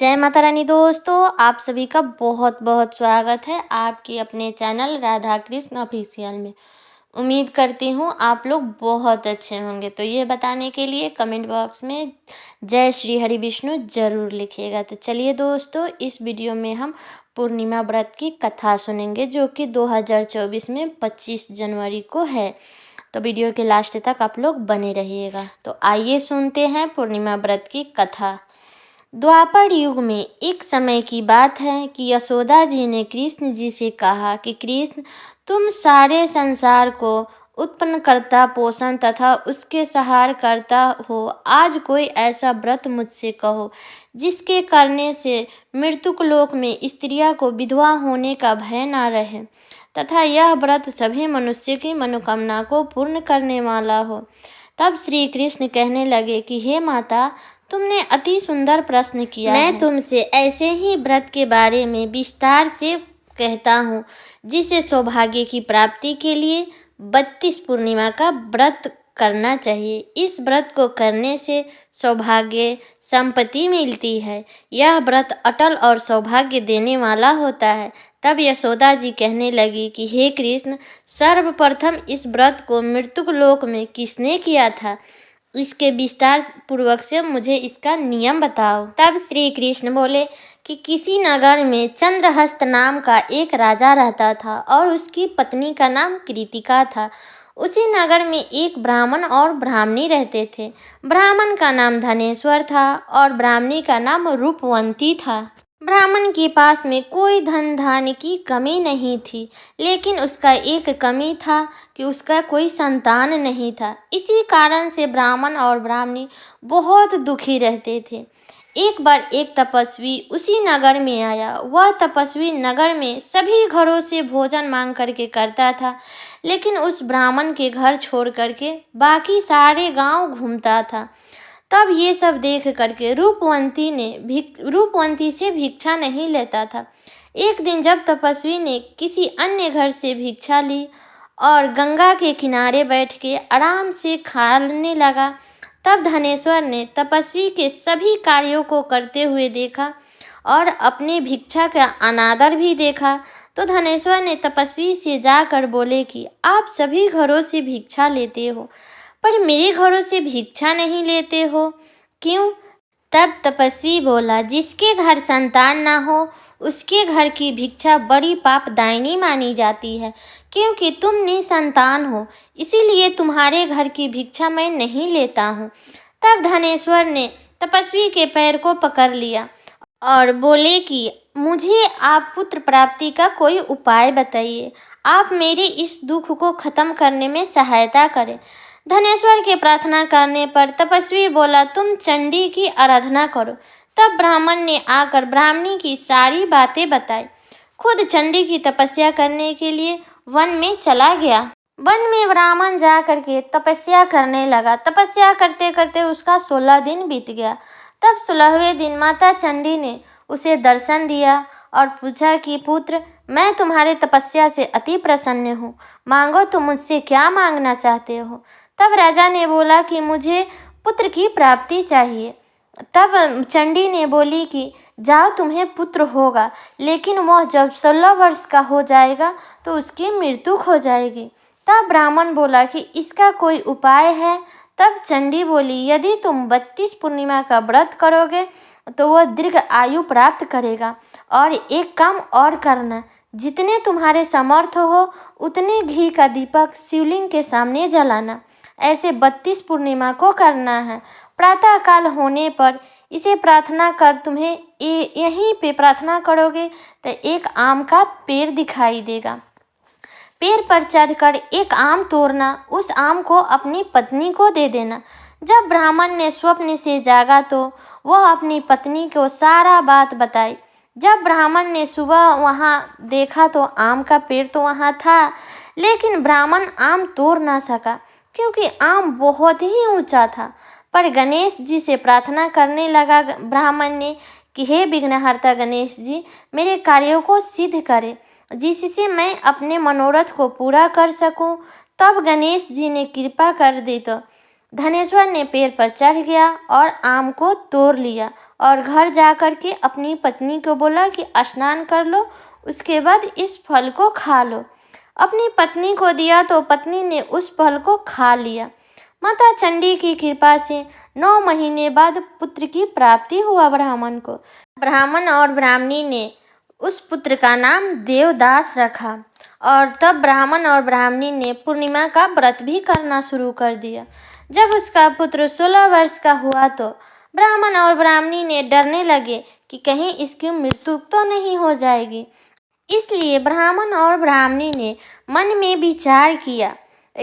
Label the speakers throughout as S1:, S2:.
S1: जय माता रानी दोस्तों, आप सभी का बहुत बहुत स्वागत है आपके अपने चैनल राधा कृष्ण ऑफिशियल में। उम्मीद करती हूँ आप लोग बहुत अच्छे होंगे। तो ये बताने के लिए कमेंट बॉक्स में जय श्री हरि विष्णु जरूर लिखिएगा। तो चलिए दोस्तों, इस वीडियो में हम पूर्णिमा व्रत की कथा सुनेंगे जो कि 2024 में 25 जनवरी को है। तो वीडियो के लास्ट तक आप लोग बने रहिएगा। तो आइए सुनते हैं पूर्णिमा व्रत की कथा। द्वापर युग में एक समय की बात है कि यशोदा जी ने कृष्ण जी से कहा कि कृष्ण, तुम सारे संसार को उत्पन्न करता, पोषण तथा उसके सहार करता हो। आज कोई ऐसा व्रत मुझसे कहो जिसके करने से मृत्युक लोक में स्त्रियां को विधवा होने का भय न रहे तथा यह व्रत सभी मनुष्य की मनोकामना को पूर्ण करने वाला हो। तब श्री कृष्ण कहने लगे कि हे माता, तुमने अति सुंदर प्रश्न किया मैं तुमसे ऐसे ही व्रत के बारे में विस्तार से कहता हूँ जिसे सौभाग्य की प्राप्ति के लिए 32 पूर्णिमा का व्रत करना चाहिए। इस व्रत को करने से सौभाग्य संपत्ति मिलती है। यह व्रत अटल और सौभाग्य देने वाला होता है। तब यशोदा जी कहने लगी कि हे कृष्ण, सर्वप्रथम इस व्रत को मृत्युक लोक में किसने किया था? इसके विस्तार पूर्वक से मुझे इसका नियम बताओ। तब श्री कृष्ण बोले कि किसी नगर में चंद्रहस्त नाम का एक राजा रहता था और उसकी पत्नी का नाम कृतिका था। उसी नगर में एक ब्राह्मण और ब्राह्मणी रहते थे। ब्राह्मण का नाम धनेश्वर था और ब्राह्मणी का नाम रूपवंती था। ब्राह्मण के पास में कोई धन धान्य की कमी नहीं थी, लेकिन उसका एक कमी था कि उसका कोई संतान नहीं था। इसी कारण से ब्राह्मण और ब्राह्मणी बहुत दुखी रहते थे। एक बार एक तपस्वी उसी नगर में आया। वह तपस्वी नगर में सभी घरों से भोजन मांग करके करता था, लेकिन उस ब्राह्मण के घर छोड़ करके बाकी सारे गांव घूमता था। तब ये सब देख करके रूपवंती से भिक्षा नहीं लेता था। एक दिन जब तपस्वी ने किसी अन्य घर से भिक्षा ली और गंगा के किनारे बैठ के आराम से खाने लगा, तब धनेश्वर ने तपस्वी के सभी कार्यों को करते हुए देखा और अपने भिक्षा का अनादर भी देखा। तो धनेश्वर ने तपस्वी से जाकर बोले कि आप सभी घरों से भिक्षा लेते हो, पर मेरे घरों से भिक्षा नहीं लेते हो, क्यों? तब तपस्वी बोला, जिसके घर संतान ना हो उसके घर की भिक्षा बड़ी पापदायिनी मानी जाती है। क्योंकि तुम निसंतान हो, इसीलिए तुम्हारे घर की भिक्षा मैं नहीं लेता हूँ। तब धनेश्वर ने तपस्वी के पैर को पकड़ लिया और बोले कि मुझे आप पुत्र प्राप्ति का कोई उपाय बताइए। आप मेरे इस दुख को खत्म करने में सहायता करें। धनेश्वर के प्रार्थना करने पर तपस्वी बोला, तुम चंडी की आराधना करो। तब ब्राह्मण ने आकर ब्राह्मणी की सारी बातें बताई। खुद चंडी की तपस्या करने के लिए वन में चला गया। वन में ब्राह्मण जा करके तपस्या करने लगा। तपस्या करते करते उसका 16 दिन बीत गया। तब 16वें दिन माता चंडी ने उसे दर्शन दिया और पूछा कि पुत्र, मैं तुम्हारे तपस्या से अति प्रसन्न हूँ, मांगो तो मुझसे क्या मांगना चाहते हो? तब राजा ने बोला कि मुझे पुत्र की प्राप्ति चाहिए। तब चंडी ने बोली कि जाओ, तुम्हें पुत्र होगा, लेकिन वह जब 16 वर्ष का हो जाएगा तो उसकी मृत्यु हो जाएगी। तब ब्राह्मण बोला कि इसका कोई उपाय है? तब चंडी बोली, यदि तुम 32 पूर्णिमा का व्रत करोगे तो वह दीर्घ आयु प्राप्त करेगा। और एक काम और करना, जितने तुम्हारे समर्थ हो उतने घी का दीपक शिवलिंग के सामने जलाना। ऐसे 32 पूर्णिमा को करना है। प्रातः काल होने पर इसे प्रार्थना कर, तुम्हें यहीं पे प्रार्थना करोगे तो एक आम का पेड़ दिखाई देगा। पेड़ पर चढ़कर एक आम तोड़ना, उस आम को अपनी पत्नी को दे देना। जब ब्राह्मण ने स्वप्न से जागा तो वह अपनी पत्नी को सारा बात बताई। जब ब्राह्मण ने सुबह वहाँ देखा तो आम का पेड़ तो वहाँ था, लेकिन ब्राह्मण आम तोड़ ना सका क्योंकि आम बहुत ही ऊंचा था। पर गणेश जी से प्रार्थना करने लगा ब्राह्मण ने कि हे विघ्नहर्ता गणेश जी, मेरे कार्यों को सिद्ध करें जिससे मैं अपने मनोरथ को पूरा कर सकूं। तब गणेश जी ने कृपा कर दी तो धनेश्वर ने पेड़ पर चढ़ गया और आम को तोड़ लिया और घर जा कर के अपनी पत्नी को बोला कि स्नान कर लो, उसके बाद इस फल को खा लो। अपनी पत्नी को दिया तो पत्नी ने उस फल को खा लिया। माता चंडी की कृपा से 9 महीने बाद पुत्र की प्राप्ति हुआ ब्राह्मण को। ब्राह्मण और ब्राह्मणी ने उस पुत्र का नाम देवदास रखा और तब ब्राह्मण और ब्राह्मणी ने पूर्णिमा का व्रत भी करना शुरू कर दिया। जब उसका पुत्र 16 वर्ष का हुआ तो ब्राह्मण और ब्राह्मणी ने डरने लगे कि कहीं इसकी मृत्यु तो नहीं हो जाएगी। इसलिए ब्राह्मण और ब्राह्मणी ने मन में विचार किया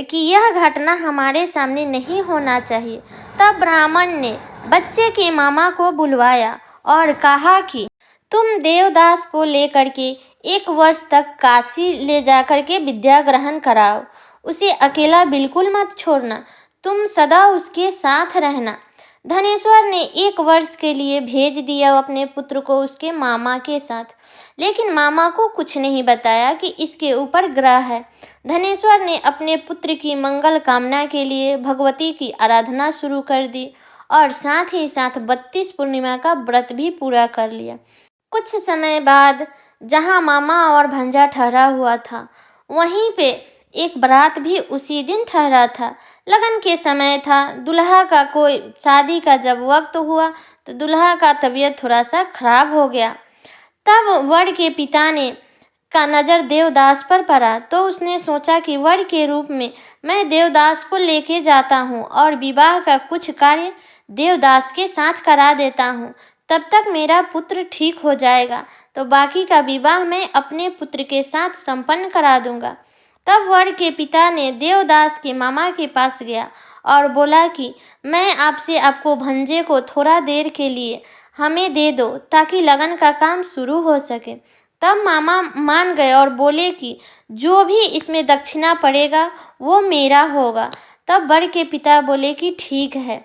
S1: कि यह घटना हमारे सामने नहीं होना चाहिए। तब ब्राह्मण ने बच्चे के मामा को बुलवाया और कहा कि तुम देवदास को लेकर के 1 वर्ष तक काशी ले जाकर के विद्या ग्रहण कराओ। उसे अकेला बिल्कुल मत छोड़ना, तुम सदा उसके साथ रहना। धनेश्वर ने 1 वर्ष के लिए भेज दिया अपने पुत्र को उसके मामा के साथ, लेकिन मामा को कुछ नहीं बताया कि इसके ऊपर ग्रह है। धनेश्वर ने अपने पुत्र की मंगल कामना के लिए भगवती की आराधना शुरू कर दी और साथ ही साथ 32 पूर्णिमा का व्रत भी पूरा कर लिया। कुछ समय बाद जहाँ मामा और भंजा ठहरा हुआ था, वहीं पे एक बारात भी उसी दिन ठहरा था। लगन के समय था। दुल्हा का कोई शादी का जब वक्त हुआ तो दुल्हा का तबीयत थोड़ा सा खराब हो गया। तब वर के पिता ने का नज़र देवदास पर पड़ा तो उसने सोचा कि वर के रूप में मैं देवदास को लेके जाता हूँ और विवाह का कुछ कार्य देवदास के साथ करा देता हूँ। तब तक मेरा पुत्र ठीक हो जाएगा तो बाकी का विवाह मैं अपने पुत्र के साथ संपन्न करा दूंगा। तब वर के पिता ने देवदास के मामा के पास गया और बोला कि मैं आपसे आपको भंजे को थोड़ा देर के लिए हमें दे दो ताकि लगन का काम शुरू हो सके। तब मामा मान गए और बोले कि जो भी इसमें दक्षिणा पड़ेगा वो मेरा होगा। तब वर के पिता बोले कि ठीक है।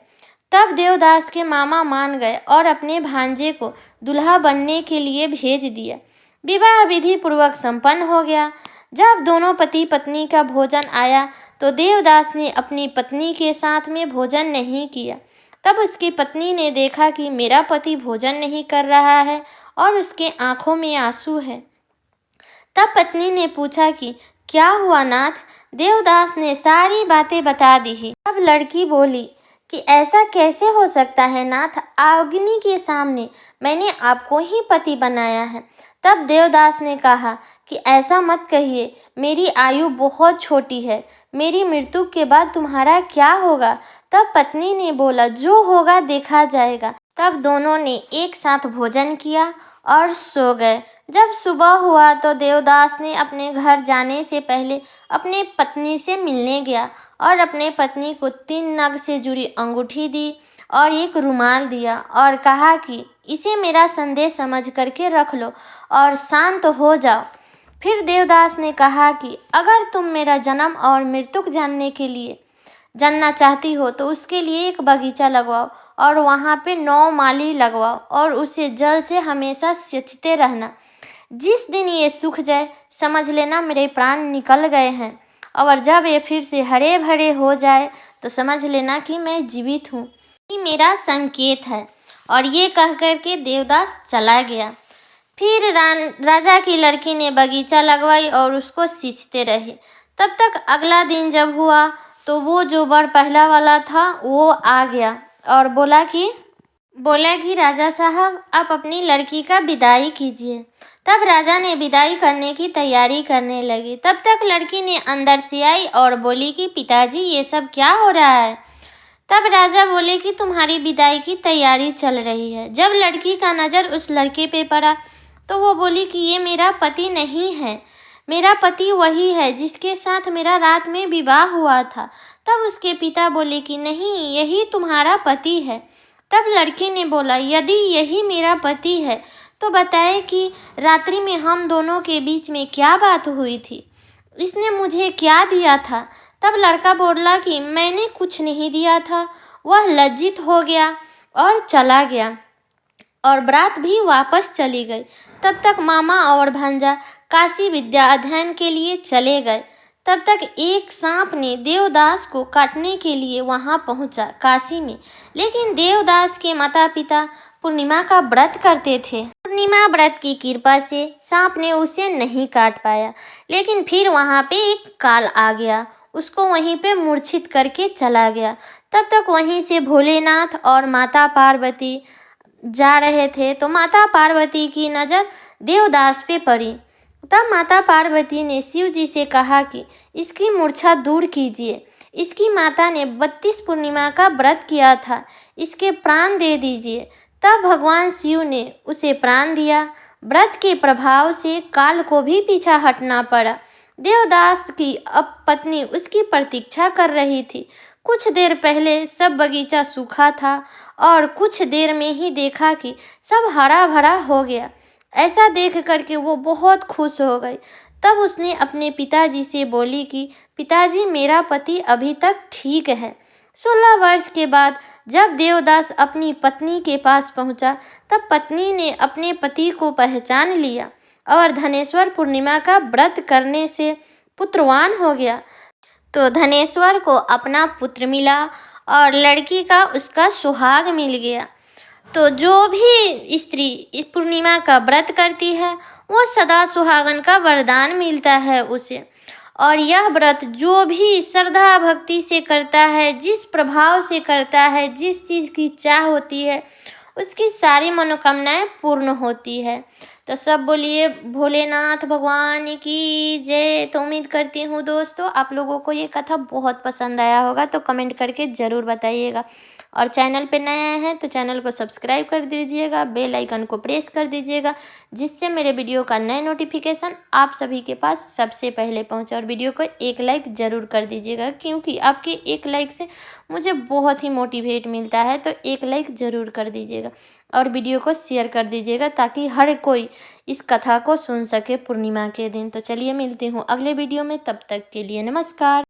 S1: तब देवदास के मामा मान गए और अपने भांजे को दुल्हा बनने के लिए भेज दिया। विवाह विधि पूर्वक संपन्न हो गया। जब दोनों पति पत्नी का भोजन आया तो देवदास ने अपनी पत्नी के साथ में भोजन नहीं किया। तब उसकी पत्नी ने देखा कि मेरा पति भोजन नहीं कर रहा है और उसके आंखों में आंसू है। तब पत्नी ने पूछा कि क्या हुआ नाथ? देवदास ने सारी बातें बता दी। तब लड़की बोली कि ऐसा कैसे हो सकता है नाथ, अग्नि के सामने मैंने आपको ही पति बनाया है। तब देवदास ने कहा कि ऐसा मत कहिए, मेरी आयु बहुत छोटी है, मेरी मृत्यु के बाद तुम्हारा क्या होगा? तब पत्नी ने बोला जो होगा देखा जाएगा। तब दोनों ने एक साथ भोजन किया और सो गए। जब सुबह हुआ तो देवदास ने अपने घर जाने से पहले अपने पत्नी से मिलने गया और अपने पत्नी को 3 नग से जुड़ी अंगूठी दी और एक रुमाल दिया और कहा कि इसे मेरा संदेश समझ करके रख लो और शांत हो जाओ। फिर देवदास ने कहा कि अगर तुम मेरा जन्म और मृत्यु जानना चाहती हो तो उसके लिए एक बगीचा लगवाओ और वहाँ पे 9 माली लगवाओ और उसे जल से हमेशा सींचते रहना। जिस दिन ये सूख जाए समझ लेना मेरे प्राण निकल गए हैं, और जब ये फिर से हरे भरे हो जाए तो समझ लेना कि मैं जीवित हूँ। ये मेरा संकेत है। और ये कह कर के देवदास चला गया। फिर राजा की लड़की ने बगीचा लगवाई और उसको सींचते रहे। तब तक अगला दिन जब हुआ तो वो जो वर पहला वाला था वो आ गया और बोला कि राजा साहब आप अपनी लड़की का विदाई कीजिए। तब राजा ने विदाई करने की तैयारी करने लगी। तब तक लड़की ने अंदर से आई और बोली कि पिताजी ये सब क्या हो रहा है? तब राजा बोले कि तुम्हारी विदाई की तैयारी चल रही है। जब लड़की का नज़र उस लड़के पे पड़ा तो वो बोली कि ये मेरा पति नहीं है, मेरा पति वही है जिसके साथ मेरा रात में विवाह हुआ था। तब उसके पिता बोले कि नहीं, यही तुम्हारा पति है। तब लड़की ने बोला यदि यही मेरा पति है तो बताए कि रात्रि में हम दोनों के बीच में क्या बात हुई थी, इसने मुझे क्या दिया था? तब लड़का बोला कि मैंने कुछ नहीं दिया था। वह लज्जित हो गया और चला गया और बारात भी वापस चली गई। तब तक मामा और भांजा काशी विद्या अध्ययन के लिए चले गए। तब तक एक सांप ने देवदास को काटने के लिए वहां पहुंचा काशी में, लेकिन देवदास के माता पिता पूर्णिमा का व्रत करते थे। पूर्णिमा व्रत की कृपा से सांप ने उसे नहीं काट पाया, लेकिन फिर वहाँ पे एक काल आ गया, उसको वहीं पे मूर्छित करके चला गया। तब तक वहीं से भोलेनाथ और माता पार्वती जा रहे थे, तो माता पार्वती की नज़र देवदास पे पड़ी। तब माता पार्वती ने शिव जी से कहा कि इसकी मूर्छा दूर कीजिए। इसकी माता ने 32 पूर्णिमा का व्रत किया था, इसके प्राण दे दीजिए। तब भगवान शिव ने उसे प्राण दिया। व्रत के प्रभाव से काल को भी पीछा हटना पड़ा। देवदास की अब पत्नी उसकी प्रतीक्षा कर रही थी। कुछ देर पहले सब बगीचा सूखा था और कुछ देर में ही देखा कि सब हरा भरा हो गया। ऐसा देख करके वो बहुत खुश हो गई। तब उसने अपने पिताजी से बोली कि पिताजी, मेरा पति अभी तक ठीक है। 16 वर्ष के बाद जब देवदास अपनी पत्नी के पास पहुंचा, तब पत्नी ने अपने पति को पहचान लिया और धनेश्वर पूर्णिमा का व्रत करने से पुत्रवान हो गया। तो धनेश्वर को अपना पुत्र मिला और लड़की का उसका सुहाग मिल गया। तो जो भी स्त्री इस पूर्णिमा का व्रत करती है, वो सदा सुहागन का वरदान मिलता है उसे। और यह व्रत जो भी श्रद्धा भक्ति से करता है, जिस प्रभाव से करता है, जिस चीज़ की चाह होती है, उसकी सारी मनोकामनाएं पूर्ण होती है। तो सब बोलिए भोलेनाथ भगवान की जय। तो उम्मीद करती हूँ दोस्तों आप लोगों को ये कथा बहुत पसंद आया होगा, तो कमेंट करके ज़रूर बताइएगा। और चैनल पे नए हैं तो चैनल को सब्सक्राइब कर दीजिएगा, बेल आइकन को प्रेस कर दीजिएगा, जिससे मेरे वीडियो का नए नोटिफिकेशन आप सभी के पास सबसे पहले पहुंचे। और वीडियो को एक लाइक ज़रूर कर दीजिएगा, क्योंकि आपके एक लाइक से मुझे बहुत ही मोटिवेट मिलता है। तो एक लाइक ज़रूर कर दीजिएगा और वीडियो को शेयर कर दीजिएगा, ताकि हर कोई इस कथा को सुन सके पूर्णिमा के दिन। तो चलिए मिलती हूँ अगले वीडियो में, तब तक के लिए नमस्कार।